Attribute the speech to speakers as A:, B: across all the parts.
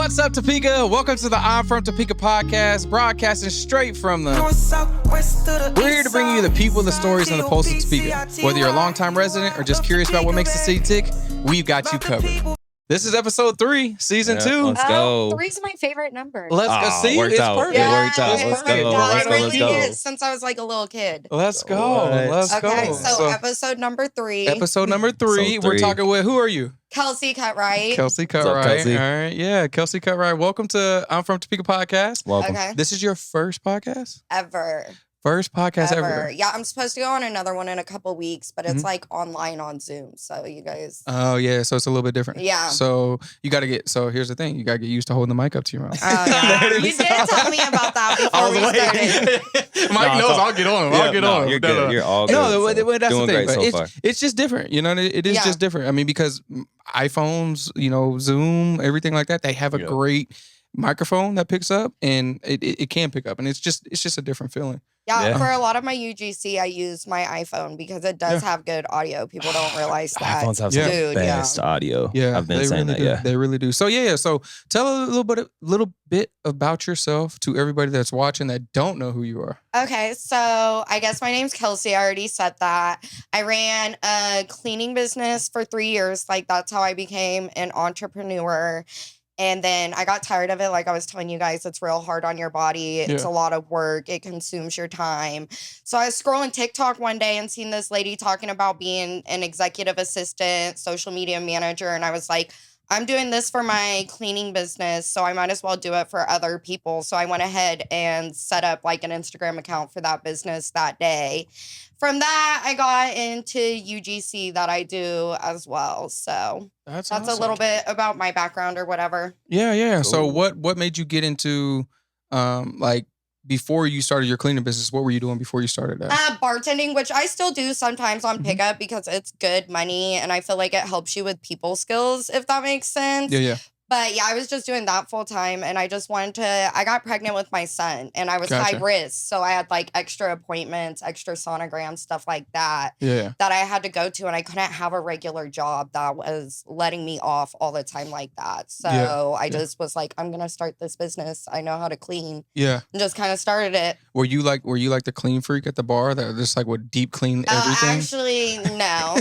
A: What's up, Topeka? Welcome to the I'm from Topeka podcast, broadcasting straight from the... We're here to bring you the people, the stories, and the pulse of Topeka. Whether you're a longtime resident or just curious about what makes the city tick, we've got you covered. This is episode 3, season 2.
B: Let's go.
C: 3's my favorite number.
A: Let's go. See,
B: worked
A: it's
B: out.
A: perfect.
B: It worked out.
A: It's
B: Let's
A: perfect.
B: go.
C: It
B: Let's go.
C: really
B: Let's go.
C: is since I was like a little kid.
A: Let's go.
B: What?
A: Let's
C: Okay,
A: go.
C: so episode number 3.
A: Episode number 3. We're talking with, who are you?
C: Kelsey Cutright.
A: Kelsey
B: What's up,
A: Cutright.
B: Kelsey?
A: All right. Yeah, Kelsey Cutright. Welcome to I'm from Topeka podcast.
B: Welcome.
C: Okay.
A: This is your first podcast?
C: Ever.
A: First podcast ever.
C: Yeah, I'm supposed to go on another one in a couple weeks, but it's
A: Mhm.
C: like online on Zoom. So you guys.
A: Oh, yeah. So it's a little bit different.
C: Yeah.
A: So you got to get, so here's the thing. You got to get used to holding the mic up to your mouth.
C: Oh, yeah. You did tell me about that before we started.
A: Mike knows I'll get on him. I'll get on him.
B: You're good. You're all good.
A: No, that's
B: Doing
A: the thing.
B: great
A: But
B: so far.
A: it's just different. You know, it is
C: Yeah.
A: just different. I mean, because iPhones, you know, Zoom, everything like that, they have a
B: Yeah.
A: great microphone that picks up, and it can pick up, and it's just a different feeling.
C: Yeah,
B: Yeah.
C: for a lot of my UGC, I use my iPhone because it does have good audio. People don't realize that.
B: iPhones have
A: Yeah.
B: some
C: Dude,
B: best audio.
A: Yeah,
B: I've been
A: they
B: saying
A: really
B: that.
A: do.
B: Yeah.
A: They really do. So yeah. So tell a little bit about yourself to everybody that's watching that don't know who you are.
C: Okay, so I guess my name's Kelsey. I already said that. I ran a cleaning business for 3 years. Like, that's how I became an entrepreneur. And then I got tired of it. Like I was telling you guys, it's real hard on your body. It's a lot of work. It consumes your time. So I was scrolling TikTok one day and seen this lady talking about being an executive assistant, social media manager. And I was like, I'm doing this for my cleaning business, so I might as well do it for other people. So I went ahead and set up like an Instagram account for that business that day. From that, I got into UGC that I do as well. So that's
A: awesome.
C: a little bit about my background or whatever.
A: Yeah.
B: Cool.
A: So what made you get into like before you started your cleaning business? What were you doing before you started that?
C: Bartending, which I still do sometimes on
A: Mhm.
C: pickup because it's good money and I feel like it helps you with people skills, if that makes sense.
A: Yeah.
C: But yeah, I was just doing that full time and I just wanted to, I got pregnant with my son and I was
A: Gotcha.
C: high risk. So I had like extra appointments, extra sonograms, stuff like that,
A: Yeah.
C: that I had to go to. And I couldn't have a regular job that was letting me off all the time like that. So I just was like, I'm going to start this business. I know how to clean.
A: Yeah.
C: And just kind of started it.
A: Were you like the clean freak at the bar that just like would deep clean everything?
C: Actually, no.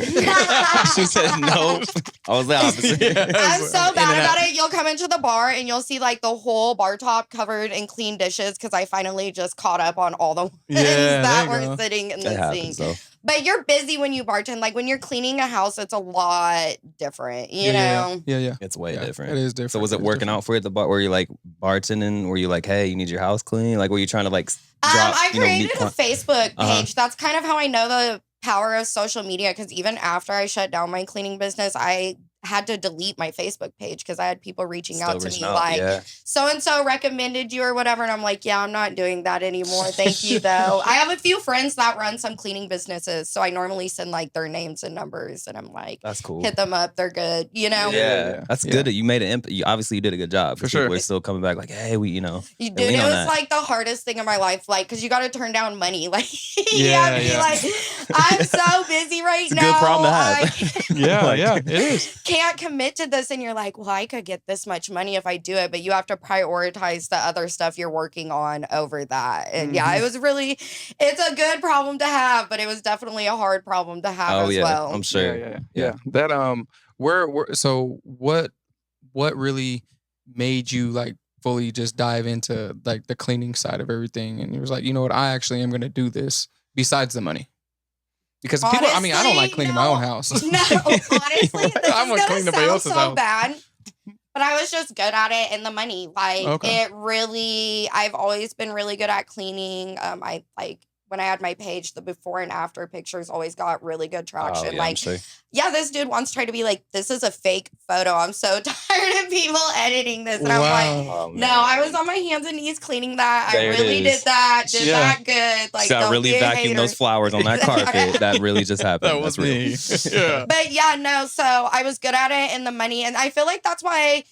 B: She said no. I was the opposite.
A: Yeah.
C: I'm so
A: In
C: bad
A: and
C: about
A: out.
C: it. You'll come into the bar and you'll see like the whole bar top covered in clean dishes because I finally just caught up on all the ones
A: Yeah,
C: that
A: there you
C: were
A: go.
C: sitting in
B: That
C: the
B: happens
C: sink.
B: though.
C: But you're busy when you bartend. Like when you're cleaning a house, it's a lot different, you know?
A: Yeah.
B: It's way
A: Yeah,
B: different.
A: It is different.
B: So was it
A: is
B: working
A: different.
B: out for you at the bar? Were you like bartending? Were you like, hey, you need your house clean? Like, were you trying to like drop?
C: I created a Facebook page.
B: Uh-huh.
C: That's kind of how I know the power of social media because even after I shut down my cleaning business, I had to delete my Facebook page because I had people reaching out to me like,
B: yeah.
C: so-and-so recommended you or whatever. And I'm like, yeah, I'm not doing that anymore. Thank you, though. I have a few friends that run some cleaning businesses. So I normally send like their names and numbers. And I'm like,
B: That's cool.
C: hit them up. They're good, you know?
B: Yeah, that's good that you made an impact. Obviously, you did a good job.
A: For sure.
B: We're still coming back like, hey, we,
C: You
B: they
C: dude,
B: lean
C: it
B: on
C: was
B: that.
C: like the hardest thing in my life, like, because you got to turn down money. Like, you
A: Yeah,
C: have to be
A: yeah.
C: like, I'm so busy right
B: It's a
C: now.
B: good problem to have.
A: Yeah, it is.
C: Can't commit to this. And you're like, well, I could get this much money if I do it, but you have to prioritize the other stuff you're working on over that. And yeah,
B: Mm-hmm.
C: it was really, it's a good problem to have, but it was definitely a hard problem to have
B: Oh
C: as
B: yeah,
C: well.
B: I'm sure.
A: Yeah. That so what really made you like fully just dive into like the cleaning side of everything? And you was like, you know what, I actually am gonna do this besides the money. Because people, I mean, I don't like cleaning my own house.
C: No, honestly, this
A: I'm gonna
C: is
A: clean
C: gonna
A: somebody
C: sound
A: else's
C: so
A: house.
C: bad. But I was just good at it and the money. Like
A: Okay.
C: it really, I've always been really good at cleaning. I like when I had my page, the before and after pictures always got really good traction.
B: Oh, yeah, I'm
C: like,
B: sure.
C: yeah, this dude once tried to be like, this is a fake photo. I'm so tired of people editing this. And I'm like,
B: Oh,
C: no,
B: man.
C: I was on my hands and knees cleaning that.
B: There
C: I
B: it
C: really
B: is.
C: did that. Did
A: Yeah.
C: that good. Like,
B: She got
C: don't
B: really
C: be a
B: vacuumed those
C: hater.
B: flowers on that carpet. That really just happened.
A: That was
B: That's real.
A: me. Yeah.
C: But yeah, no, so I was good at it and the money. And I feel like that's why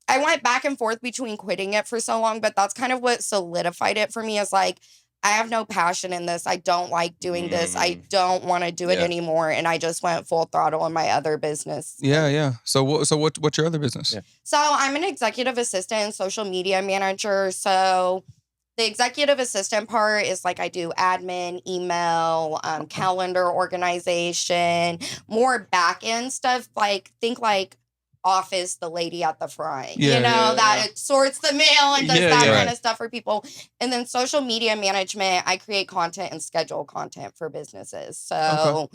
C: I went back and forth between quitting it for so long. But that's kind of what solidified it for me is like, I have no passion in this. I don't like doing this. I don't want to do it anymore. And I just went full throttle in my other business.
A: Yeah. So what's your other business?
B: Yeah.
C: So I'm an executive assistant and social media manager. So the executive assistant part is like I do admin, email, calendar organization, more back end stuff. Like think like office, the lady at the front, that it sorts the mail and does that kind of stuff for people. And then social media management, I create content and schedule content for businesses. So,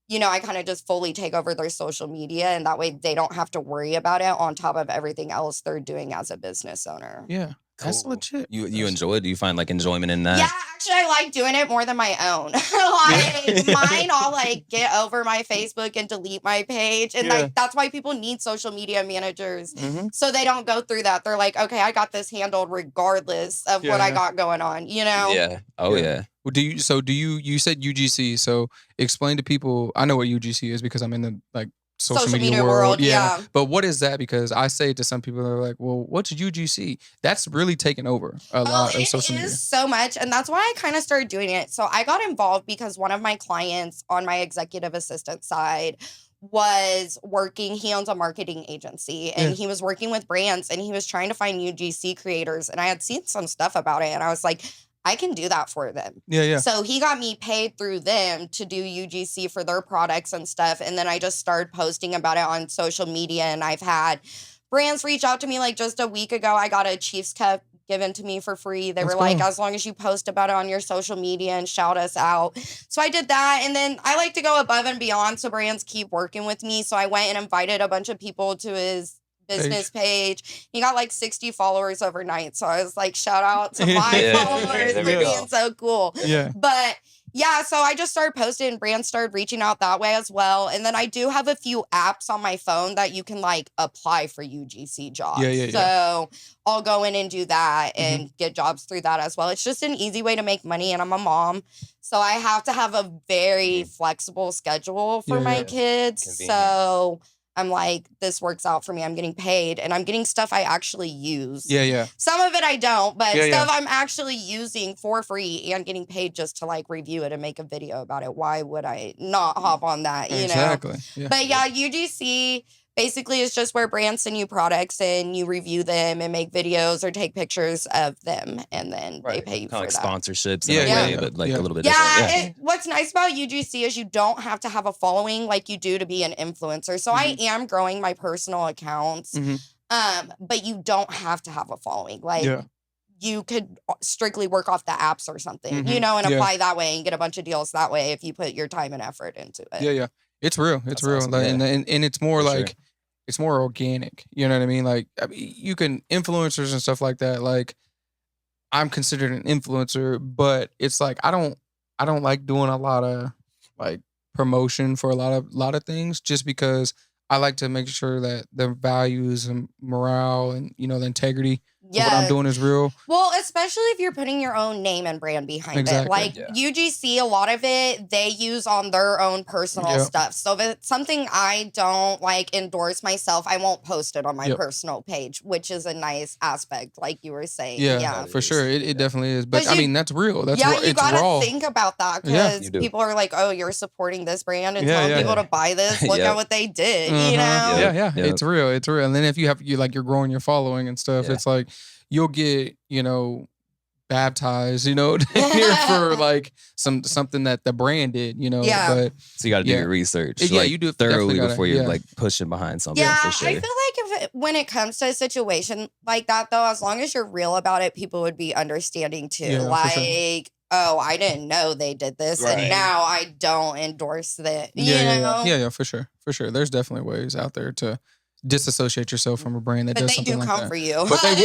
C: I kind of just fully take over their social media, and that way they don't have to worry about it on top of everything else they're doing as a business owner.
A: Yeah. That's legit.
B: You enjoy it? Do you find like enjoyment in that?
C: Yeah, actually, I like doing it more than my own. Like mine, I'll like get over my Facebook and delete my page, and like that's why people need social media managers, so they don't go through that. They're like, okay, I got this handled regardless of what I got going on.
B: Yeah. Oh yeah.
A: Well, do you said UGC? So explain to people. I know what UGC is because I'm in the like social media world. Yeah. But what is that? Because I say it to some people, they're like, well, what's UGC? That's really taken over a lot of social media.
C: It is so much. And that's why I kind of started doing it. So I got involved because one of my clients on my executive assistant side was working, he owns a marketing agency, and he was working with brands, and he was trying to find UGC creators. And I had seen some stuff about it, and I was like, I can do that for them.
A: Yeah.
C: So he got me paid through them to do UGC for their products and stuff. And then I just started posting about it on social media. And I've had brands reach out to me. Like just a week ago, I got a Chiefs cup given to me for free. They were like, as long as you post about it on your social media and shout us out. So I did that. And then I like to go above and beyond so brands keep working with me. So I went and invited a bunch of people to his business page. He got like 60 followers overnight. So I was like, shout out to my followers for being so cool.
A: Yeah.
C: But yeah, so I just started posting and brands started reaching out that way as well. And then I do have a few apps on my phone that you can like apply for UGC jobs. So I'll go in and do that and get jobs through that as well. It's just an easy way to make money. And I'm a mom, so I have to have a very flexible schedule for my kids.
B: Convenient.
C: So I'm like, this works out for me. I'm getting paid and I'm getting stuff I actually use.
A: Yeah.
C: Some of it I don't, but stuff I'm actually using for free and getting paid just to like review it and make a video about it. Why would I not hop on that, you know?
A: Yeah.
C: But yeah, UGC basically is just where brands send you products and you review them and make videos or take pictures of them, and then they pay you for
B: like
C: that.
B: Sponsorships in a way, but like a little bit
C: different. What's nice about UGC is you don't have to have a following like you do to be an influencer. So I am growing my personal accounts, but you don't have to have a following. Like you could strictly work off the apps or something, you know, and apply that way and get a bunch of deals that way if you put your time and effort into it.
A: Yeah. It's real. It's real.
B: Awesome.
A: Like, and it's more like, it's more organic. You know what I mean? Like, you can influencers and stuff like that. Like, I'm considered an influencer, but it's like I don't like doing a lot of like promotion for a lot of things, just because I like to make sure that the values and morale and the integrity of what I'm doing is real.
C: Well, especially if you're putting your own name and brand behind it. Like UGC, a lot of it they use on their own personal stuff. So if it's something I don't like endorse myself, I won't post it on my personal page, which is a nice aspect, like you were saying.
A: Yeah, for sure. It definitely is. But I mean, that's real. That's
C: you
A: it's
C: gotta
A: raw.
C: think about that, because people are like, oh, you're supporting this brand and telling people to buy this. Look at what they did, you know?
A: Yeah. It's real. It's real. And then if you're growing your following and stuff, it's like you'll get, baptized, for like something that the brand did, but
B: so you got to do your research.
A: Yeah,
B: like,
A: you do
B: thoroughly before you're like pushing behind something.
C: Yeah,
B: for sure.
C: I feel like when it comes to a situation like that, though, as long as you're real about it, people would be understanding too.
A: Yeah,
C: like, oh, I didn't know they did this, and now I don't endorse that.
A: Yeah, for sure. There's definitely ways out there to disassociate yourself from a brand that does something like that.
C: But they do come for you.
A: But they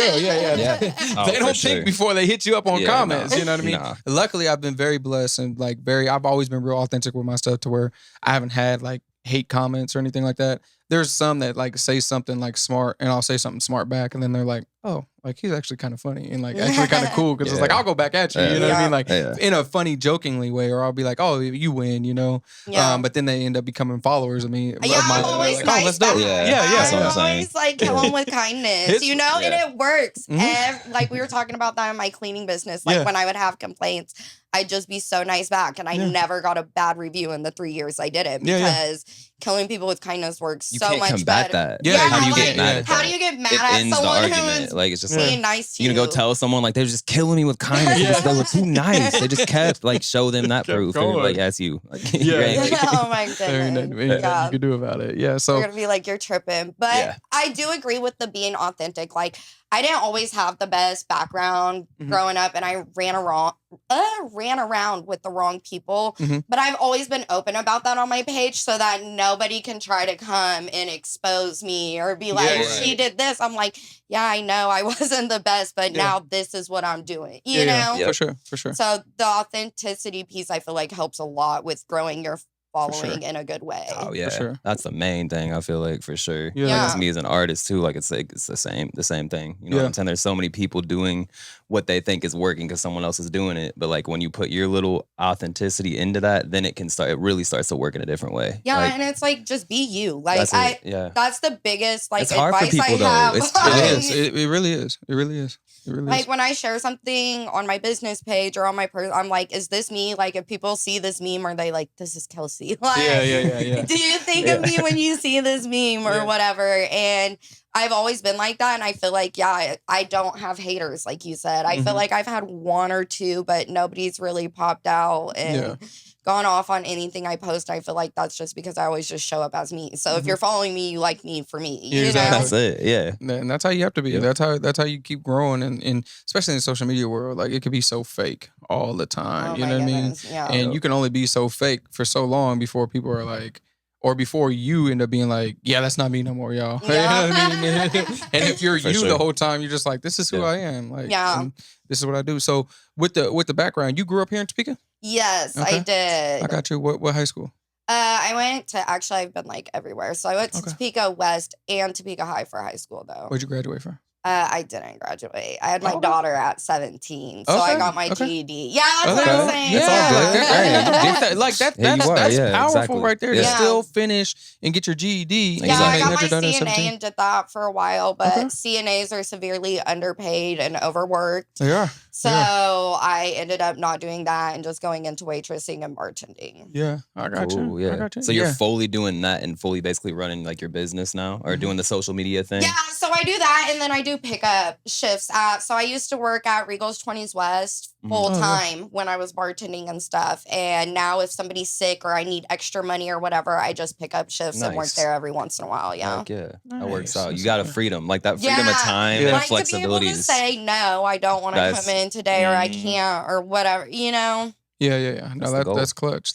A: will, they don't think before they hit you up on comments. You know what I mean? Luckily, I've been very blessed and I've always been real authentic with my stuff, to where I haven't had like hate comments or anything like that. there's some that like say something like smart, and I'll say something smart back, and then they're like, oh, like he's actually kind of funny and like actually kind of cool because it's like
B: Yeah.
A: I'll go back at you, you know what I mean, like
B: Yeah.
A: in a funny, jokingly way, or I'll be like, oh, you win, you know.
C: Yeah.
A: But then they end up becoming followers of me.
C: Yeah,
A: of
C: I'm always
A: like,
C: nice
A: oh, let's do it.
B: back.
A: Yeah,
B: That's what
C: I'm
B: I'm saying.
C: always like kill them with kindness,
A: It's-
C: you know, and
B: Yeah.
C: it works.
A: Mhm.
C: And like we were talking about that in my cleaning business, like
A: Yeah.
C: when I would have complaints, I'd just be so nice back, and I
A: Yeah.
C: never got a bad review in the 3 years I did it
A: Yeah, yeah.
C: because killing people with kindness works
B: You
C: so
B: can't
C: much
B: combat
C: better.
B: that.
A: Yeah,
B: how do you
C: like,
B: get mad at
C: How
B: that?
C: do you get mad
B: It
C: at
B: ends the
C: someone
B: argument.
C: who's
B: Like it's just
A: Yeah.
B: like
C: being nice to
B: you
C: you?
B: gonna go tell someone like they're just killing me with kindness.
A: Yeah.
B: They were too nice. They just kept like show them that
A: Kept
B: proof. They're
A: going.
B: like, yeah, it's you. Like,
A: Yeah.
B: you're angry.
C: Oh my
A: There ain't nothing
C: goodness. Yeah.
A: you can do about it. Yeah.
C: We're
A: So
C: gonna be like, you're tripping. But
B: Yeah.
C: I do agree with the being authentic. Like, I didn't always have the best background
A: Mhm.
C: growing up, and I ran around with the wrong people.
A: Mhm.
C: But I've always been open about that on my page so that nobody can try to come and expose me or be like,
A: Yeah.
C: she did this. I'm like, yeah, I know I wasn't the best, but
A: Yeah.
C: now this is what I'm doing. You
A: yeah,
C: know?
B: Yep.
A: for sure, for sure.
C: So the authenticity piece, I feel like, helps a lot with growing your following
A: sure.
C: in a good way.
B: Oh yeah,
A: sure.
B: that's the main thing. I feel like for sure.
A: Yeah.
B: Like,
C: Yeah.
B: as me as an artist too, like it's the same thing. You know what
A: Yeah.
B: I'm saying? There's so many people doing what they think is working because someone else is doing it. But like when you put your little authenticity into that, then it really starts to work in a different way.
C: Yeah,
B: Like,
C: and it's like just be you. Like
B: that's it. Yeah.
C: that's the biggest like
B: It's hard for
C: advice I
B: people, though.
C: have.
B: It's
A: It
B: tough.
A: is. It really is. It really is. It really
C: Like
A: is.
C: when I share something on my business page or on my I'm like, is this me? Like if people see this meme, are they like, this is Kelsey? Like,
A: Yeah.
C: do you think of me when you see this meme or
A: Yeah.
C: whatever? And I've always been like that. And I feel like, yeah, I don't have haters, like you said. I feel
A: Mhm.
C: like I've had one or two, but nobody's really popped out and gone off on anything I post. I feel like that's just because I always just show up as me. So if
A: Mhm.
C: you're following me, you like me for me.
A: Yeah,
C: You
A: exactly.
C: know?
B: That's it. Yeah.
A: And that's how you have to be.
B: Yep.
A: That's how you keep growing, and especially in the social media world, like it could be so fake all the time.
C: Oh
A: you
C: my
A: know what I mean?
C: goodness, yeah.
A: And you can only be so fake for so long before people are like, or before you end up being like, yeah, that's not me no more, y'all. You know what I mean? And if you're
B: For
A: you
B: sure.
A: the whole time, you're just like, this is who
B: Yeah.
A: I am. Like,
C: Yeah.
A: and this is what I do. So with the background, you grew up here in Topeka?
C: Yes,
A: Okay.
C: I did.
A: I got you. What high school?
C: I went to I've been like everywhere. So I went to
A: Okay.
C: Topeka West and Topeka High for high school though.
A: Where'd you graduate from?
C: I didn't graduate. I had my
A: Okay.
C: daughter at 17. So I
A: Okay,
C: got my
A: okay.
C: GED. Yeah, that's what
A: Okay.
C: I'm saying.
A: That's all
C: Yeah.
A: good. Hey, you did that. Like that.
B: Here you
A: That's
B: are. Yeah,
A: powerful
B: exactly.
A: right there. To
B: Yeah.
A: still finish and get your GED.
C: Yeah, I
B: Exactly.
C: got
A: You
C: my
A: had your daughter at
C: CNA
A: 17.
C: and did that for a while, but
A: Okay.
C: CNAs are severely underpaid and overworked.
A: They are.
C: So
A: Yeah.
C: I ended up not doing that and just going into waitressing and bartending.
A: Yeah, I got
B: Cool,
A: you.
B: yeah.
A: I got you.
B: So you're
A: Yeah.
B: fully doing that and fully basically running like your business now, or
A: Mhm.
B: doing the social media thing.
C: Yeah, so I do that and then I do pickup shifts at so I used to work at Regal's 20s West
B: Mhm.
C: full
A: Oh, yeah.
C: time when I was bartending and stuff. And now if somebody's sick or I need extra money or whatever, I just pick up shifts and work
B: Nice.
C: there every once in a while. Yeah.
B: Heck yeah, that works
A: Nice.
B: out.
A: That's
B: You got a
A: okay.
B: freedom, like that freedom of
C: Yeah.
B: time
A: Yeah.
B: and
C: Like to be able
B: flexibility.
C: to say no, I don't want to
B: That's-
C: come in today or I
B: Mm.
C: can't or whatever, you know?
A: Yeah. No,
B: That's the goal.
A: that's clutch.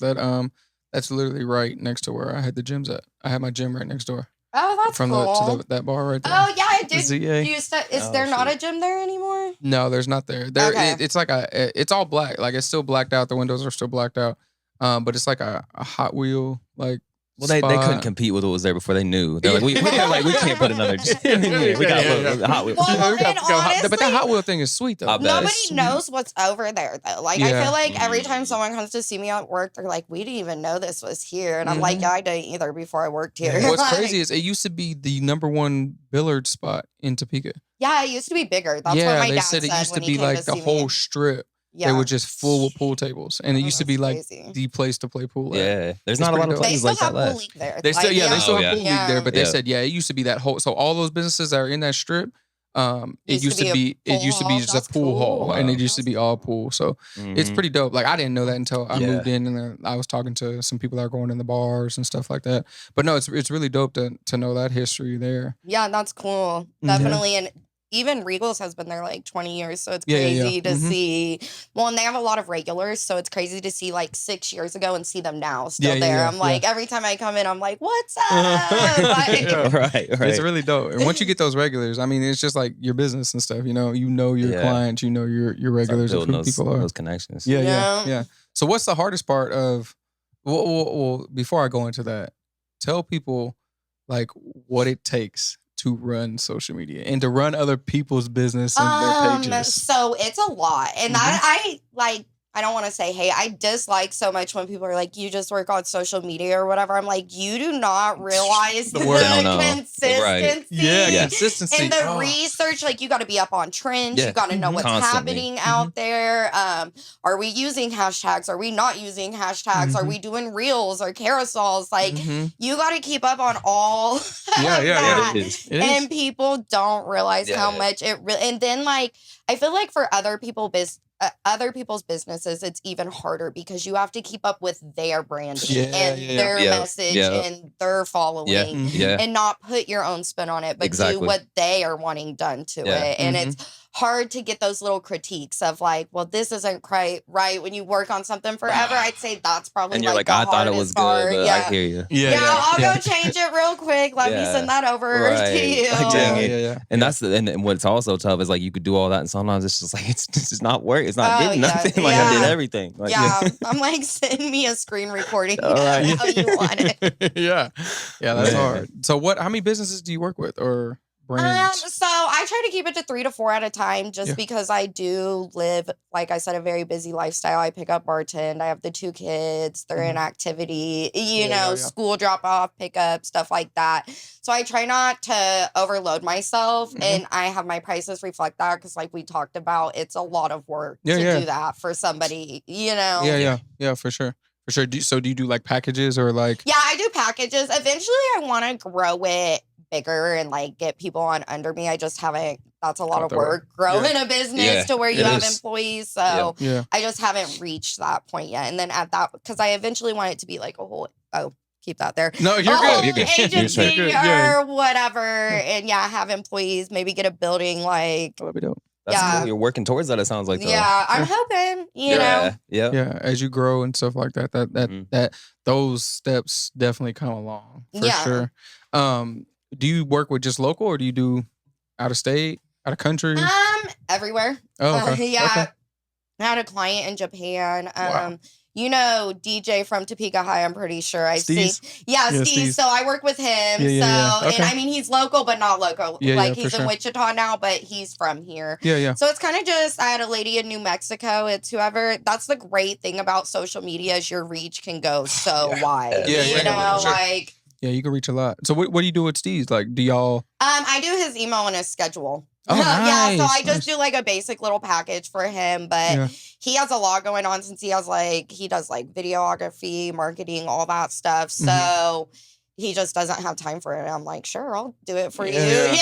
A: That's literally right next to where I had the gyms at. I had my gym right next door
C: Oh, that's
A: from
C: cool.
A: that bar right there.
C: Oh yeah, I
A: The
C: did.
A: ZA.
C: Is
B: Oh,
C: there not a
B: shit.
C: gym there anymore?
A: No, there's not there. There,
C: Okay.
A: it's like it's all black. Like it's still blacked out. The windows are still blacked out. But it's like a Hot Wheel like.
B: Well, they couldn't
A: spot.
B: compete with what was there before they knew. They're like, we can't put another gym in here. We got
A: Yeah.
B: Hot Wheels.
C: Well,
A: Yeah, we got-
C: and
A: we got hot- but that
C: honestly-
A: Hot Wheel thing is sweet though.
B: I bet.
C: Nobody
A: It's sweet.
C: knows what's over there though. Like I
A: Yeah.
C: feel like every time
B: Mm.
C: someone comes to see me at work, they're like, "We didn't even know this was here," and I'm like,
A: Mhm.
C: "Yeah, I didn't either before I worked here."
A: What's
C: Like,
A: crazy is it used to be the #1 billiard spot in Topeka.
C: yeah, it used to be bigger. That's
A: yeah,
C: what my
A: they
C: dad
A: said it used to
C: when he
A: be
C: came
A: like the
C: see
A: whole
C: me.
A: strip.
C: Yeah,
A: They were just full with pool tables, and it
C: Oh,
A: used to be
C: that's
A: like
C: crazy.
A: the place to play pool. At.
B: Yeah, there's
A: It's
B: not a lot
A: pretty
B: of
A: dope.
C: They
B: places
C: still
B: like that
C: have pool
B: left.
C: league there.
A: They still,
C: Like,
A: they still
B: Oh,
A: have
B: yeah.
A: pool league there, but they
B: Yeah.
A: said, it used to be that whole. So all those businesses that are in that strip, it used to be
C: a
A: just
C: pool
A: a
C: hall.
A: pool hall,
C: That's
A: and
C: cool.
A: it used to be all pool. So it's
B: Mhm.
A: pretty dope. Like I didn't know that until I
B: Yeah.
A: moved in, and then I was talking to some people that are going in the bars and stuff like that. But no, it's really dope to know that history there.
C: Yeah, that's cool.
A: Mhm.
C: Definitely. And even Regal's has been there like 20 years. So it's
A: Yeah, yeah,
C: crazy
A: yeah.
C: to
A: Mhm.
C: see. Well, and they have a lot of regulars. So it's crazy to see like 6 years ago and see them now still
A: Yeah,
C: there.
A: yeah,
C: I'm like, every time I come in, I'm like, what's up? Like,
A: Yeah.
B: Right.
A: It's really dope. And once you get those regulars, I mean, it's just like your business and stuff. You know your
B: Yeah.
A: clients, your
B: Start
A: regulars, of
B: building
A: who
B: those,
A: people are.
B: those connections.
A: Yeah.
C: Yeah.
A: So what's the hardest part of? Well, before I go into that, tell people like what it takes to run social media and to run other people's business and their pages?
C: So it's a lot. And
A: Mhm.
C: I don't want to say, hey, I dislike so much when people are like, you just work on social media or whatever. I'm like, you do not realize
A: The
C: the,
A: work.
B: No, no. Right.
C: consistency
B: Yeah.
A: Consistency.
C: and the
A: Oh.
C: research. Like, you got to be up on trends.
B: Yeah.
C: You got to know
A: Mhm.
C: what's
B: Constantly.
C: happening out there. Are we using hashtags? Are we not using hashtags? Are
A: Mhm.
C: we doing reels or carousels? Like,
A: Mhm.
C: you got to keep up on all
A: Yeah,
C: of
A: yeah,
C: that.
B: It is.
A: It is.
C: And people don't realize how
B: Yeah.
C: much it really. And then, like, I feel like for other people's businesses, it's even harder because you have to keep up with their branding
A: Yeah,
C: and
A: yeah,
C: their
B: yeah.
C: message
B: Yeah.
C: and their following,
B: Yeah.
A: Mhm.
B: Yeah.
C: and not put your own spin on it, but do
B: Exactly.
C: what they are wanting done to
B: Yeah.
C: it. And
A: Mhm.
C: it's hard to get those little critiques of like, well, this isn't quite right. When you work on something forever, I'd say that's probably
B: And you're like,
C: the
B: I thought it was
C: hardest part.
B: good, but I hear you.
C: Yeah, I'll go change it real quick. Let me
B: Yeah.
C: send that over to
B: Right.
C: you.
B: Like, dang
A: Yeah,
B: it.
A: yeah.
B: And that's and what's also tough is like you could do all that, and sometimes it's just like it's just not work. It's not
C: Oh,
B: getting
C: yeah,
B: nothing. Like I did
C: yeah.
B: everything. Like,
C: Yeah, I'm like, send me a screen recording
B: All right.
C: of how you want it.
A: Yeah, that's
B: Man.
A: hard. So how many businesses do you work with or brands?
C: So I try to keep it to 3 to 4 at a time just
A: Yeah.
C: because I do live, like I said, a very busy lifestyle. I pick up bartend. I have the 2 kids. They're in activity,
A: Yeah.
C: school drop off, pick up, stuff like that. So I try not to overload myself,
A: Mhm.
C: and I have my prices reflect that because, like we talked about, it's a lot of work
A: Yeah,
C: to
A: yeah.
C: do that for somebody,
A: Yeah, for sure. For sure. Do you do like packages or like?
C: Yeah, I do packages. Eventually, I want to grow it bigger and like get people on under me. I just haven't. That's a lot
A: Got
C: of
A: that way.
C: work growing a business
B: Yeah,
C: to where you
B: it
C: have
B: is.
C: employees. So
A: Yeah.
C: I just haven't reached that point yet. And then at that, because I eventually want it to be like a whole. Oh, keep that there.
A: No, you're
C: a
A: good.
C: whole
B: You're good. You're
C: agency
A: You're good. Yeah.
C: or whatever, and have employees. Maybe get a building. Like,
A: That'd be dope.
B: That's
C: Yeah.
B: cool. You're working towards that. It sounds like though.
C: yeah, I'm
A: Yeah.
C: hoping.
B: Yeah. Yeah.
A: Yeah, as you grow and stuff like that,
B: Mhm.
A: those steps definitely come along for
C: Yeah.
A: sure. Do you work with just local or do you do out of state, out of country?
C: Everywhere.
A: Oh, okay.
C: Yeah.
A: Okay.
C: I had a client in Japan.
A: Wow.
C: DJ from Topeka High, I'm pretty sure. I've
A: Steez?
C: seen.
A: Yeah,
C: Yeah, Steve.
A: Steez.
C: So I work with him.
A: Yeah. Okay.
C: And I mean, he's local, but not local.
A: Yeah,
C: like,
A: for
C: he's in
A: sure.
C: Wichita now, but he's from here.
A: Yeah.
C: So it's kind of just, I had a lady in New Mexico. It's whoever. That's the great thing about social media is your reach can go so wide.
A: Yeah, for sure.
C: Like.
A: Yeah, you can reach a lot. So what do you do with Steez? Like, do y'all?
C: I do his email and his schedule.
A: Oh,
C: Yeah, so
A: nice,
C: I just do like a basic little package for him, but
A: Yeah.
C: he has a lot going on since he does like videography, marketing, all that stuff. So he just doesn't have time for it. I'm like, sure, I'll do it for you.
A: Yeah.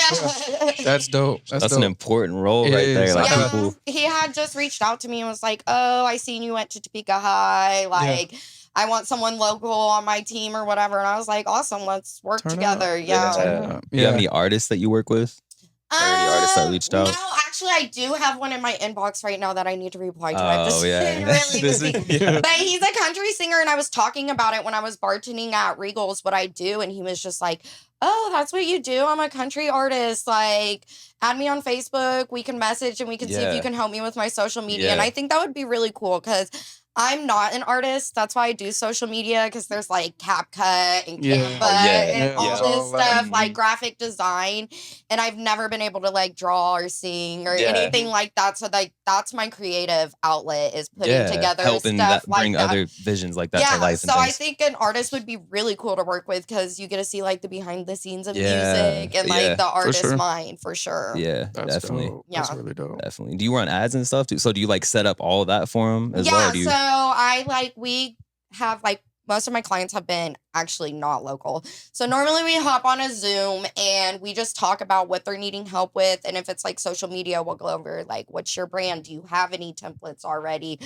A: That's dope.
B: That's
A: dope.
B: an important role
A: It
B: right
A: is.
B: there. Like
C: Yeah,
B: people.
C: he had just reached out to me and was like, oh, I seen you went to Topeka High. Like, I want someone local on my team or whatever. And I was like, awesome, let's work
A: Turn
C: together.
A: up.
C: Yeah.
A: Turn up.
B: Do you have any artists that you work with? Or any artists that reached out?
C: No, actually, I do have one in my inbox right now that I need to reply to. I'm just
B: Oh, yeah.
C: really busy.
A: Yeah.
C: But he's a country singer, and I was talking about it when I was bartending at Regal's, what I do, and he was just like, oh, that's what you do? I'm a country artist. Like, add me on Facebook. We can message, and we can see if you
B: Yeah.
C: can help me with my social media.
B: Yeah.
C: And I think that would be really cool, because I'm not an artist. That's why I do social media, because there's like CapCut and
A: Yeah.
C: Canva
B: Oh, yeah.
C: and
A: Yeah.
C: all
B: Yeah.
C: this
A: All that.
C: stuff, like graphic design. And I've never been able to like draw or sing or
B: Yeah.
C: anything like that. So like that's my creative outlet, is putting together
B: helping
C: stuff
B: that
C: like
B: bring
C: that.
B: other visions like that
C: Yeah,
B: to life.
C: so
B: And
C: I
B: things.
C: think an artist would be really cool to work with, because you get to see like the behind the scenes of
B: Yeah.
C: music and like
B: Yeah.
C: the artist
A: sure.
C: mind for sure.
B: Yeah,
A: That's
B: definitely.
A: dope. That's
C: Yeah.
A: really dope.
B: Definitely. Do you run ads and stuff too? So do you like set up all of that for them as well? Or do you...
C: So we have like, most of my clients have been actually not local. So normally we hop on a Zoom and we just talk about what they're needing help with. And if it's like social media, we'll go over like, what's your brand? Do you have any templates already?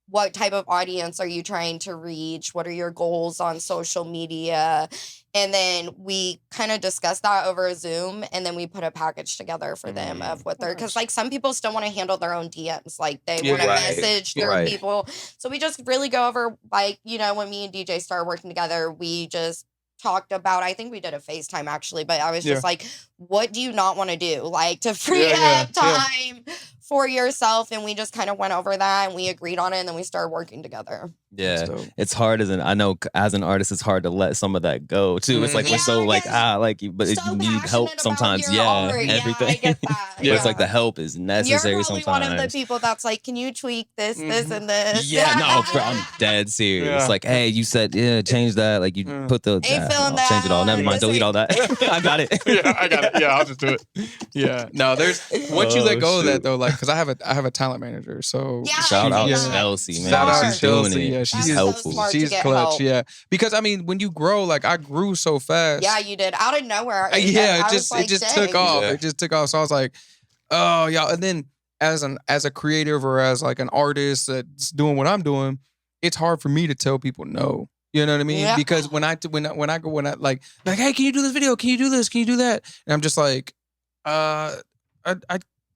C: What type of audience are you trying to reach? What are your goals on social media? And then we kind of discuss that over a Zoom, and then we put a package together for them of what they're, because like some people still want to handle their own DMs. Like they want to message their people. So we just really go over, like, when me and DJ started working together, we just talked about, I think we did a FaceTime actually, but I was just like, what do you not want to do? Like to free up time for yourself. And we just kind of went over that and we agreed on it, and then we started working together.
B: Yeah,
A: dope.
B: it's hard I know as an artist, it's hard to let some of that go too. It's like we're so like but
C: so
B: you need help
C: passionate about
B: sometimes.
C: your art.
B: Everything.
C: I get that.
B: But it's like the help is
C: You're
B: necessary
C: probably
B: sometimes.
C: one of the people that's like, can you tweak this, this, and this?
B: Yeah, no, bro, I'm dead serious.
A: Yeah.
B: Like, hey, you said change that. Like you put the
C: Ain't feeling
B: I'll
C: that.
B: change it all. Never mind,
C: This
B: delete
C: ain't-
B: all that. I got it.
A: Yeah, I got it. Yeah, I'll just do it. Yeah. No, there's once you let go of that
B: shoot.
A: though, like because I have a talent manager. So
C: Yeah,
B: Shout out
A: yeah.
B: to Kelsey, man.
A: Shout out
B: She's
A: Chelsea.
B: doing it.
A: Yeah,
B: She's
A: she's
B: helpful.
C: smart to
A: She's
C: get
A: clutch.
C: help.
A: Yeah, because I mean, when you grow, like I grew so fast.
C: Yeah, you did. Out of nowhere.
A: Yeah,
C: I
A: it
C: was like,
A: just
C: dang.
A: took off.
B: Yeah.
A: It just took off. So I was like, oh yeah. And then as a creative or as like an artist that's doing what I'm doing, it's hard for me to tell people no. You know what I mean?
C: Yeah.
A: Because when I like hey, can you do this video? Can you do this? Can you do that? And I'm just like,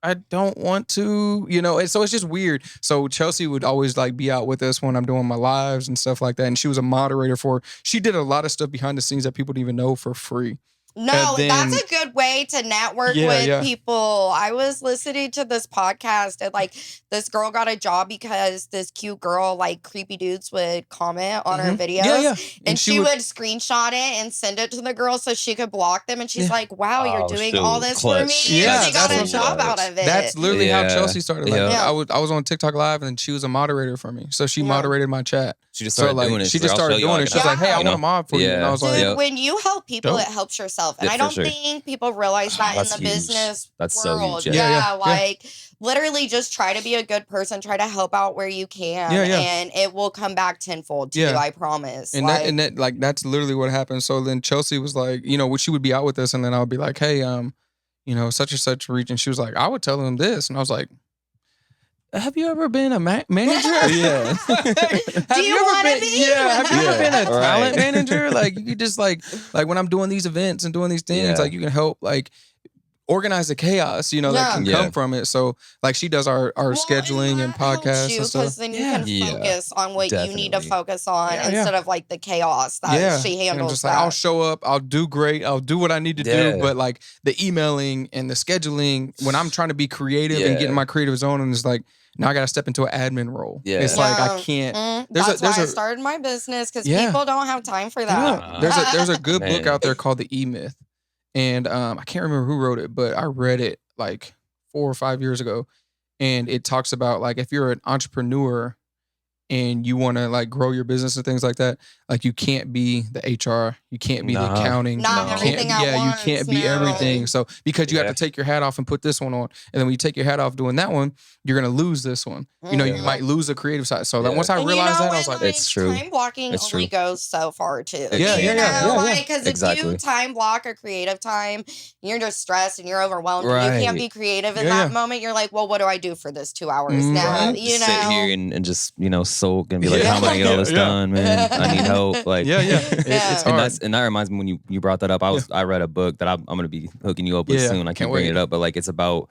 A: I don't want to, and so it's just weird. So Chelsea would always like be out with us when I'm doing my lives and stuff like that. And she was a moderator she did a lot of stuff behind the scenes that people didn't even know for free.
C: No,
A: then-
C: that's a good way to network with people. I was listening to this podcast and like this girl got a job because this cute girl, like creepy dudes would comment on her videos.
A: Yeah.
C: And she would screenshot it and send it to the girl so she could block them. And she's like, wow, you're doing all this for me.
A: Yeah,
C: and she got a
A: that's
C: job out of it.
A: That's literally how
B: Yeah.
A: Chelsea started. Like
B: Yeah.
A: I was on TikTok Live and she was a moderator for me. So she moderated my chat.
B: She just started doing it.
A: She just started doing it. She was like, hey, I want a mod for you. And I was like,
C: Dude, when you help people,
A: Dope.
C: it helps yourself. And
B: Yeah,
C: I
B: for
C: don't
B: sure.
C: think people realize that in
B: That's
C: the
B: huge.
C: business
B: That's so
C: world.
B: huge,
C: Yeah, like literally just try to be a good person, try to help out where you can, and it will come back tenfold to you, I promise.
A: And that that's literally what happened. So then Chelsea was like, she would be out with us and then I would be like, hey, such and such region. She was like, I would tell them this. And I was like, have you ever been a manager?
B: Yeah.
C: Do you want to be?
A: Yeah. Have you ever been a
B: Right.
A: talent manager? Like you could just like when I'm doing these events and doing these things, like you can help like organize the chaos, that can come from it. So like she does our scheduling and podcasts and stuff.
C: Because then you can focus on what you need to focus on instead of like the chaos that she handles.
A: And I'm just like, I'll show up, I'll do great, I'll do what I need to do. But like the emailing and the scheduling, when I'm trying to be creative and get in my creative zone, and it's like, now I got to step into an admin role.
B: Yeah.
A: It's like I can't.
C: That's why I started my business because people don't have time for that.
A: There's a good book out there called The E-Myth. And I can't remember who wrote it, but I read it like 4 or 5 years ago. And it talks about like if you're an entrepreneur and you want to like grow your business and things like that, like you can't be the HR, you can't be the accounting,
C: everything at once,
A: you can't be everything. So because you have to take your hat off and put this one on, and then when you take your hat off doing that one, you're gonna lose this one. You might lose the creative side. So that once I realized that, I was like,
B: it's true.
C: Time blocking only goes so far too.
A: Yeah.
C: Because if you time block a creative time, you're just stressed and you're overwhelmed. And you can't be creative in that moment. You're like, well, what do I do for this 2 hours now?
B: Sit here and just soak and be like, how am I gonna get all this done, man? I need help. Like,
A: it's hard.
B: And that reminds me when you brought that up. I read a book that I'm gonna be hooking you up with soon. I keep bringing it up, but like it's about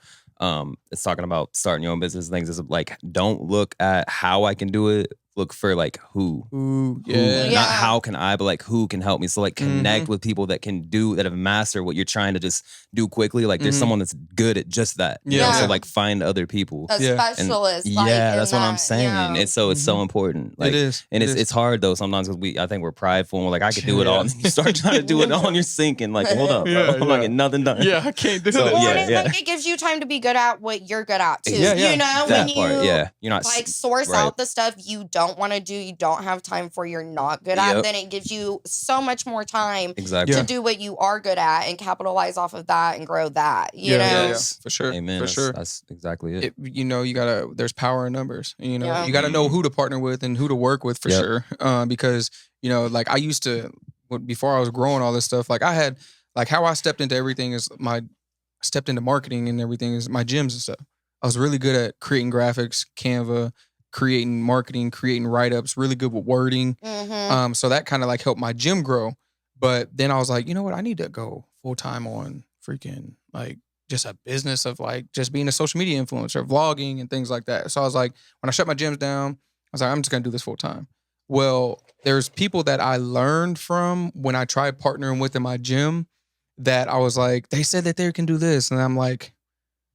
B: it's talking about starting your own business and things. It's like don't look at how I can do it. Look for like who. Not how can I, but like who can help me. So like connect with people that have mastered what you're trying to just do quickly. Like there's someone that's good at just that. So like find other people.
C: A specialist.
B: That's what I'm saying. It's so important. Like,
A: it is.
B: And it's hard though sometimes because I think we're prideful and we're like, I can do it all. And you start trying to do it all and you're sinking. Like, hold up, bro. I'm not getting nothing done.
A: Yeah, I can't do it.
C: Like, it gives you time to be good at what you're good at too.
B: That part, you're not
C: like source out the stuff you don't want to do, you don't have time for, you're not good at, then it gives you so much more time to do what you are good at and capitalize off of that and grow that. You know?
A: For sure.
B: Amen.
A: For sure.
B: That's exactly it.
A: There's power in numbers. You gotta know who to partner with and who to work with for sure. Because, like I used to, before I was growing all this stuff, like I had, like how I stepped into everything is stepped into marketing and everything is my gyms and stuff. I was really good at creating graphics, Canva, creating marketing, creating write-ups, really good with wording. So that kind of like helped my gym grow. But then I was like, you know what? I need to go full-time on freaking like just a business of like just being a social media influencer, vlogging and things like that. So I was like, when I shut my gyms down, I was like, I'm just going to do this full-time. Well, there's people that I learned from when I tried partnering with in my gym that I was like, they said that they can do this. And I'm like,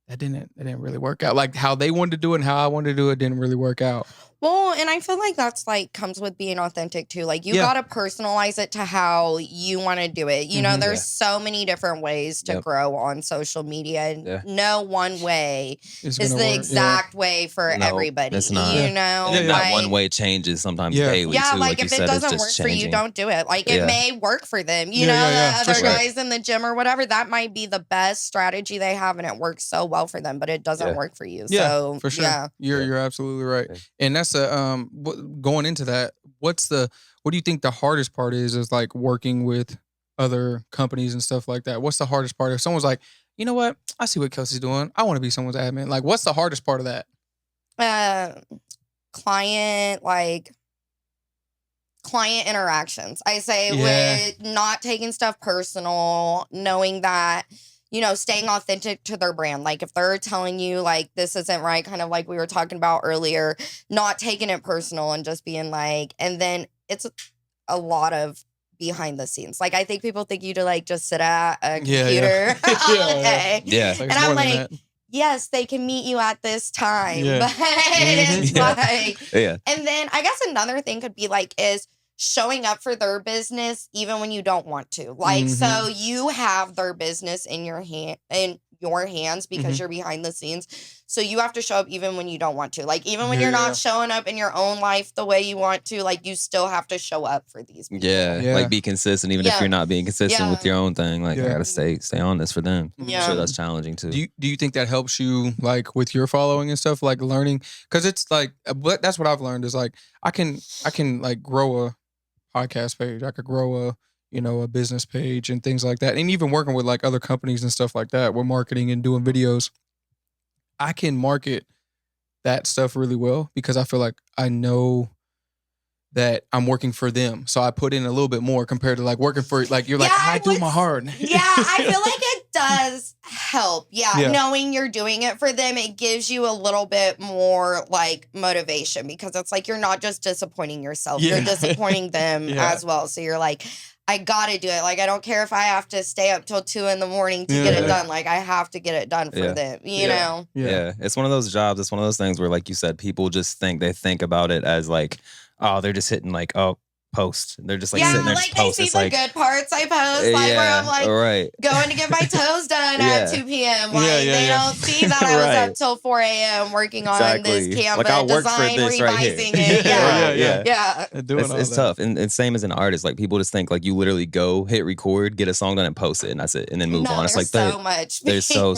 A: it didn't really work out. Like how they wanted to do it and how I wanted to do it didn't really work out.
C: Well, and I feel like that's like comes with being authentic too. Like you got to personalize it to how you want to do it. You know, there's so many different ways to grow on social media, and no one way is the exact way for everybody.
B: It's not.
C: You know,
B: and that one way changes sometimes daily.
C: Yeah,
B: too.
C: like if it doesn't work for you, don't do it. Like it may work for them. You know, the other guys in the gym or whatever, that might be the best strategy they have, and it works so well for them, but it doesn't work for you. So
A: for sure. Yeah, you're absolutely right, and that's going into that. What do you think the hardest part is like working with other companies and stuff like that? What's the hardest part? If someone's like, you know what, I see what Kelsey's doing, I want to be someone's admin. Like, what's the hardest part of that?
C: Client interactions. I say with not taking stuff personal, knowing that, you know, staying authentic to their brand. Like if they're telling you like this isn't right, kind of like we were talking about earlier, not taking it personal and just being like, and then it's a lot of behind the scenes. Like I think people think you to like just sit at a computer all day.
B: Yeah.
C: And I'm like, yes, they can meet you at this time. But it's like, and then I guess another thing could be like is showing up for their business even when you don't want to. Like, so you have their business in your hands because you're behind the scenes. So you have to show up even when you don't want to. Like, even when you're not showing up in your own life the way you want to, like, you still have to show up for these people.
B: Like, be consistent even if you're not being consistent with your own thing. Like, I gotta stay on this for them. I'm sure that's challenging, too.
A: Do you think that helps you, like, with your following and stuff? Like, learning? Because it's, like, that's what I've learned is, like, I can like, grow a podcast page. I could grow a business page and things like that. And even working with like other companies and stuff like that, we're marketing and doing videos. I can market that stuff really well because I feel like I know that I'm working for them. So I put in a little bit more compared to like working for, like, you're like, I do my hard.
C: Yeah, I feel like it does help. Yeah, knowing you're doing it for them, it gives you a little bit more like motivation because it's like you're not just disappointing yourself, you're disappointing them as well. So you're like, I gotta do it. Like, I don't care if I have to stay up till 2 a.m. to get it done. Like, I have to get it done for them, you know?
B: Yeah. It's one of those jobs. It's one of those things where, like you said, people just think about it as like, oh, they're just hitting like, post. They're just like sitting there
C: like
B: just post.
C: They see the good parts I post, like where I'm like going to get my toes done at 2 p.m. Like they don't see that I was up till 4 a.m. working on this Canva
B: like,
C: design, revising it.
B: It's tough. And same as an artist, like people just think like you literally go hit record, get a song done and post it and that's it. And then move on. It's like
C: so much.
B: There's so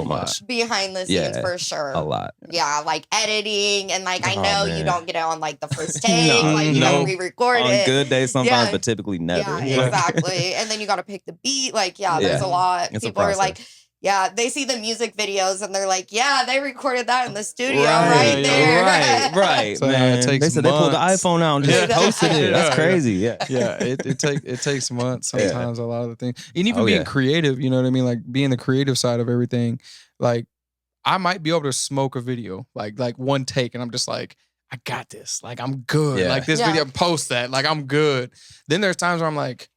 B: much.
C: Behind the scenes for sure.
B: A lot.
C: Yeah, like editing and like I know you don't get it on like the first take. Like you gotta re-record it.
B: Good days sometimes, but typically never.
C: Yeah, exactly. And then you got to pick the beat. Like, there's a lot. People are like, they see the music videos and they're like, they recorded that in the studio right there.
B: Right.
A: So,
B: man.
A: It takes
B: they said they pulled the iPhone out and just posted it. That's crazy.
A: It takes months sometimes. A lot of the things, and even being creative. You know what I mean? Like being the creative side of everything. Like I might be able to smoke a video, like one take, and I'm just like, I got this. Like, I'm good. Like, this video, post that. Like, I'm good. Then there's times where I'm like,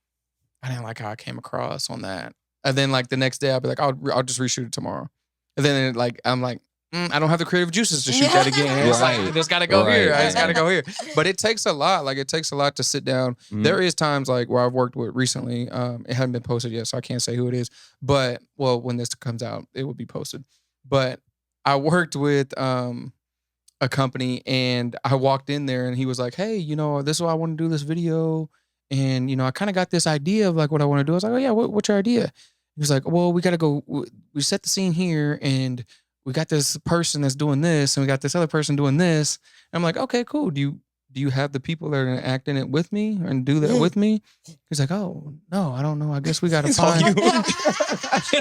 A: I didn't like how I came across on that. And then, like, the next day, I'll be like, I'll just reshoot it tomorrow. And then, like, I'm like, I don't have the creative juices to shoot that again. It's like, I just got to go here. I just got to go here. But it takes a lot. Like, it takes a lot to sit down. There is times, like, where I've worked with recently. It hasn't been posted yet, so I can't say who it is. But, well, when this comes out, it will be posted. But I worked with a company and I walked in there and he was like, hey, this is why I want to do this video. And, I kind of got this idea of like what I want to do. I was like, oh yeah, what's your idea? He was like, well, we got to go, we set the scene here and we got this person that's doing this and we got this other person doing this. And I'm like, okay, cool. Do you have the people that are going to act in it with me and do that with me? He's like, oh, no, I don't know. I guess we got to find you.
C: He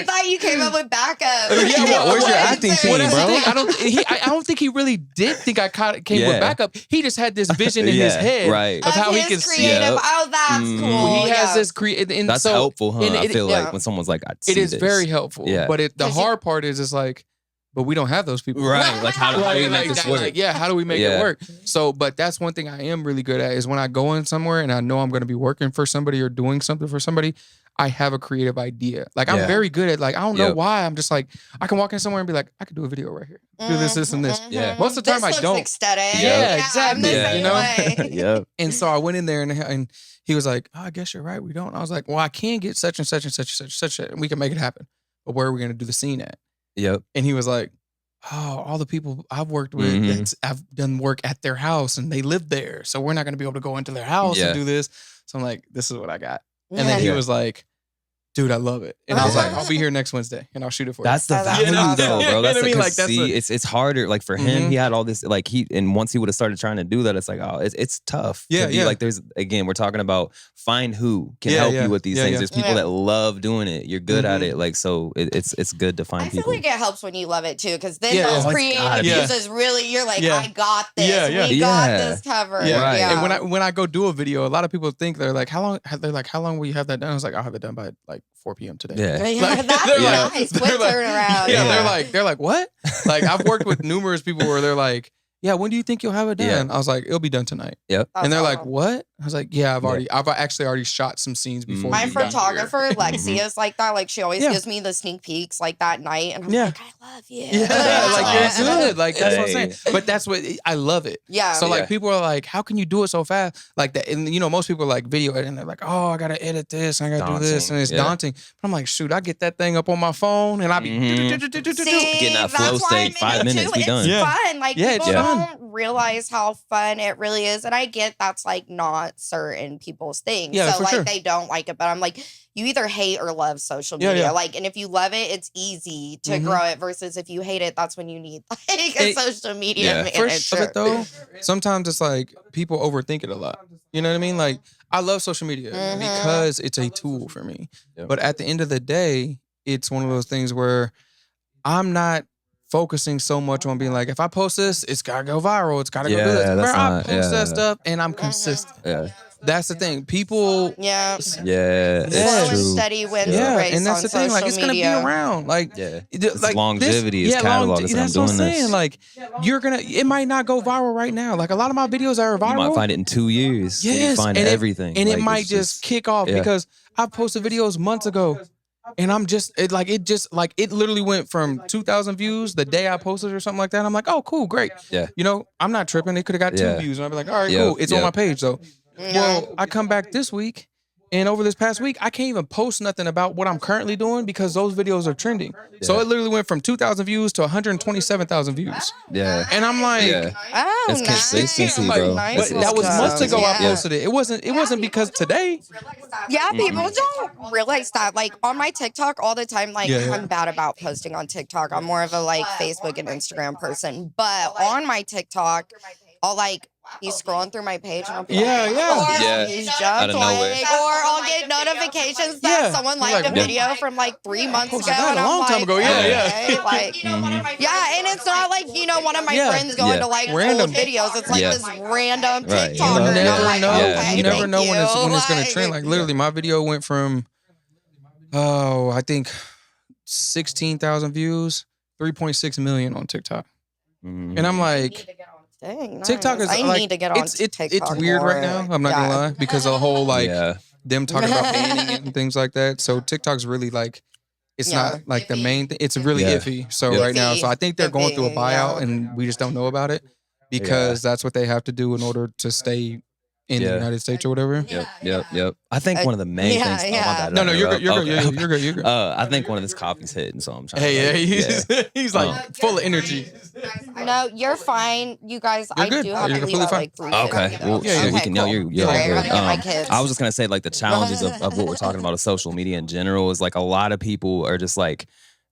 C: thought you came up with backup.
B: Where's your acting team, bro?
A: I don't think he really did think I came with backup. He just had this vision in his head of how he can see it.
C: Oh, that's cool.
A: He has this creative.
B: That's helpful, huh? I feel like when someone's like, I see
A: it is
B: this.
A: very helpful. But the hard part is like, but we don't have those people.
B: Right. Like, how do we make this work?
A: Like, how do we make it work? So, but that's one thing I am really good at is when I go in somewhere and I know I'm going to be working for somebody or doing something for somebody, I have a creative idea. Like, I'm very good at, like, I don't know why. I'm just like, I can walk in somewhere and be like, I could do a video right here. Do this, and this.
B: Yeah.
A: Most of the time I don't.
C: Aesthetic.
A: Yeah, exactly.
C: You know?
B: Yeah.
A: And so I went in there and he was like, oh, I guess you're right. We don't. I was like, well, I can get such and such and such and such and we can make it happen. But where are we going to do the scene at?
B: Yep.
A: And he was like, oh, all the people I've worked with, I've done work at their house and they live there. So we're not going to be able to go into their house and do this. So I'm like, this is what I got. And then he was like, dude, I love it. And I was like, I'll be here next Wednesday and I'll shoot it for you.
B: That's the value though, bro. That's
A: I mean?
B: like, it's harder. Like for him, he had all this, like and once he would have started trying to do that, it's like, oh, it's tough.
A: Yeah,
B: Like there's, again, we're talking about find who can help you with these things. There's people that love doing it. You're good at it. Like, so it's good to find people.
C: I feel like it helps when you love it too, because then those creative uses really, you're like, I got this. We got this covered.
A: Yeah. Right. And when I go do a video, a lot of people think they're like, how long will you have that done? I was like, I'll have it done by like 4 p.m. today.
C: Yeah, like, that's nice. Quick turnaround.
A: Yeah, they're like, what? Like, I've worked with numerous people where they're like, yeah, when do you think you'll have it done? Yeah. I was like, it'll be done tonight.
B: Yep.
A: And they're like, what? I was like, yeah, I've actually already shot some scenes before.
C: My photographer, Lexi, is like that. Like, she always gives me the sneak peeks like that night. And I'm like, I love you.
A: Yeah, like, you're good. Like, that's what I'm saying. But that's what, I love it.
C: Yeah.
A: So, like, people are like, how can you do it so fast? Like that. And, you know, most people are like video editing. They're like, oh, I got to edit this. And I got to do this. And it's daunting. But I'm like, shoot, I get that thing up on my phone and I be
B: getting that flow state, 5 minutes, we done.
C: It's fun. Like, people don't realize how fun it really is. And I get that's like not certain people's things.
A: Yeah,
C: so like
A: sure.
C: they don't like it. But I'm like, you either hate or love social media.
A: Yeah.
C: Like, and if you love it, it's easy to grow it versus if you hate it, that's when you need like a social media manager.
A: For it though, sometimes it's like people overthink it a lot. You know what I mean? Like, I love social media because it's a tool for me. Yep. But at the end of the day, it's one of those things where I'm not focusing so much on being like, if I post this, it's gotta go viral. It's gotta go do this. Where I post that stuff and I'm consistent.
B: Yeah.
A: That's the thing. People.
B: Yeah. It's
C: true. Steady wins the race.
A: And that's the thing. Like, it's gonna be around. Like,
B: like longevity is catalog.
A: That's what I'm saying. Like, it might not go viral right now. Like, a lot of my videos are viral.
B: You might find it in 2 years.
A: Yes.
B: You find everything.
A: And it might just kick off because I posted videos months ago. And I'm just, it literally went from 2,000 views the day I posted or something like that. I'm like, oh, cool, great.
B: Yeah.
A: You know, I'm not tripping. It could have got 2 views. And I'd be like, all right, cool. It's on my page, though. Well, I come back this week, and over this past week, I can't even post nothing about what I'm currently doing because those videos are trending. Yeah. So it literally went from 2,000 views to 127,000 views.
B: Yeah.
A: And I'm like,
B: it's consistency, bro.
A: But that was months ago I posted it. It wasn't because today.
C: Yeah, people don't realize that. Like, on my TikTok all the time, like, I'm bad about posting on TikTok. I'm more of a, like, Facebook and Instagram person. But on my TikTok, I'll, like, be scrolling through my page and I'll be like, he's just
B: out of nowhere.
C: Or I'll get notifications that someone liked a video from like 3 months ago.
A: And a long time ago,
C: okay, like, and it's not like, you know, one of my friends going to like
A: random
C: old videos. It's like this random
B: right.
C: TikToker.
A: You never know.
C: Okay,
A: You never know when it's going to
C: Like,
A: trend. Like, literally, my video went from, I think 16,000 views, 3.6 million on TikTok. And I'm like,
C: dang,
A: TikTok
C: nice.
A: is
C: I
A: like,
C: need to get on TikTok
A: it's weird
C: more.
A: right now. I'm not gonna lie, because of the whole like them talking about banning it and things like that. So TikTok's really like, it's not like the main thing. It's really iffy. So right now, so I think they're going through a buyout and we just don't know about it because that's what they have to do in order to stay in the United States or whatever.
B: Yep. I think one of the main things. Oh, my bad.
A: No, you're good. You're good.
B: I think one of his copies hitting, so I'm trying.
A: He's like full of energy.
C: No, you're fine. You guys, I do have to leave at like 3.
B: Okay. Well, we can. No, you're good. I was just gonna say, like, the challenges of what we're talking about of social media in general is like a lot of people are just like,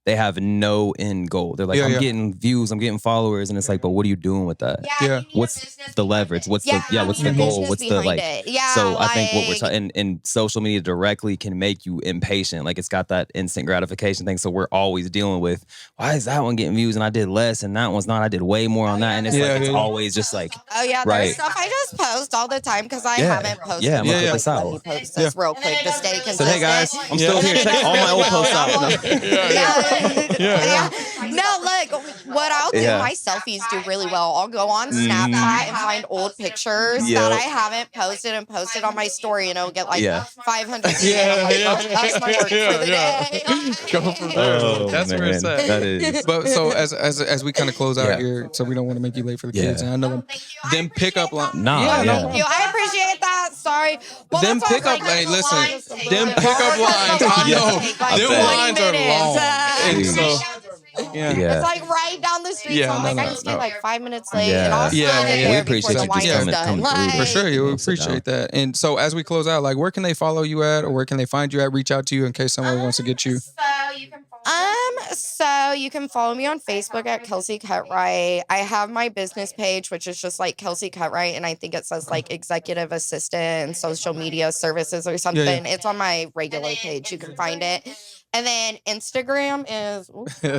B: they have no end goal. They're like, I'm getting views, I'm getting followers, and it's like, but what are you doing with that? What's the leverage? What's the goal? What's the like? So I think what we're talking and social media directly can make you impatient. Like, it's got that instant gratification thing. So we're always dealing with, why is that one getting views and I did less and that one's not? I did way more on that, and it's like it's always just like,
C: there's stuff I just post all the time because I haven't posted.
B: Yeah, I'm gonna put this out.
C: Let me post this real quick to stay consistent.
B: So hey guys, I'm still here. Check all my old posts out.
C: No, look, what I'll do, my selfies do really well. I'll go on Snapchat and find old pictures that I haven't posted and posted on my story, and it'll get like 500 views. That's my work for the day.
A: Go from there. That's where it's at.
B: That is.
A: But so as we kind of close out here, so we don't want to make you late for the kids. And I know them pickup line.
C: Thank you. I appreciate that. Sorry. Well,
A: them pickup lines. Hey, listen. Them pickup lines. I know. Them lines are long. And so.
C: It's like right down the street. So I'm like, I just stay like 5 minutes late. And I'll still get there
B: we appreciate
C: before the
B: you just
C: wine is done.
B: coming through.
A: For sure, you appreciate that. And so as we close out, like, where can they follow you at, or where can they find you at? Reach out to you in case someone wants to get you.
C: So you can follow me on Facebook at Kelsey Cutright. I have my business page, which is just like Kelsey Cutright, and I think it says like executive assistant and social media services or something. It's on my regular page. You can find it. And then Instagram is.
A: You're
C: @_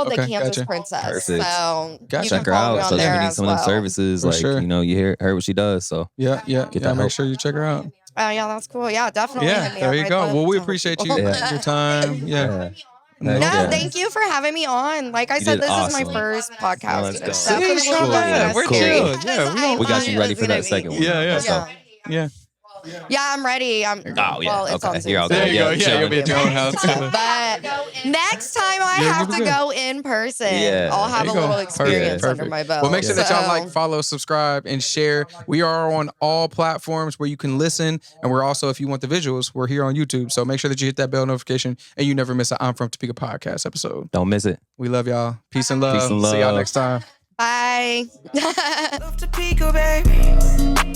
C: the Campus Princess.
B: Perfect.
C: So
B: check her out. So if you need some of them services, like you heard what she does. So
A: make sure you check her out.
C: Oh yeah, that's cool. Yeah, definitely.
A: Yeah, there you go. Well, we appreciate you your time.
C: No, thank you for having me on. Like I said, this is my first podcast.
A: We're chill. Yeah,
B: we got you ready for that second one.
A: Yeah.
C: Yeah, I'm ready. Well, it's on Zoom.
B: You're out
A: there.
B: There
A: you go. You'll be at your own house.
C: But next time I have to go in person, I'll have a little experience under my belt.
A: Well, make sure that y'all like, follow, subscribe, and share. We are on all platforms where you can listen, and we're also, if you want the visuals, we're here on YouTube. So make sure that you hit that bell notification, and you never miss an I'm From Topeka podcast episode.
B: Don't miss it.
A: We love y'all. Peace and love. See y'all next time.
C: Bye.
D: Love Topeka, baby.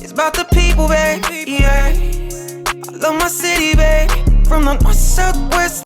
D: It's about the people, baby. Yeah. I love my city, baby. From the north, south, west.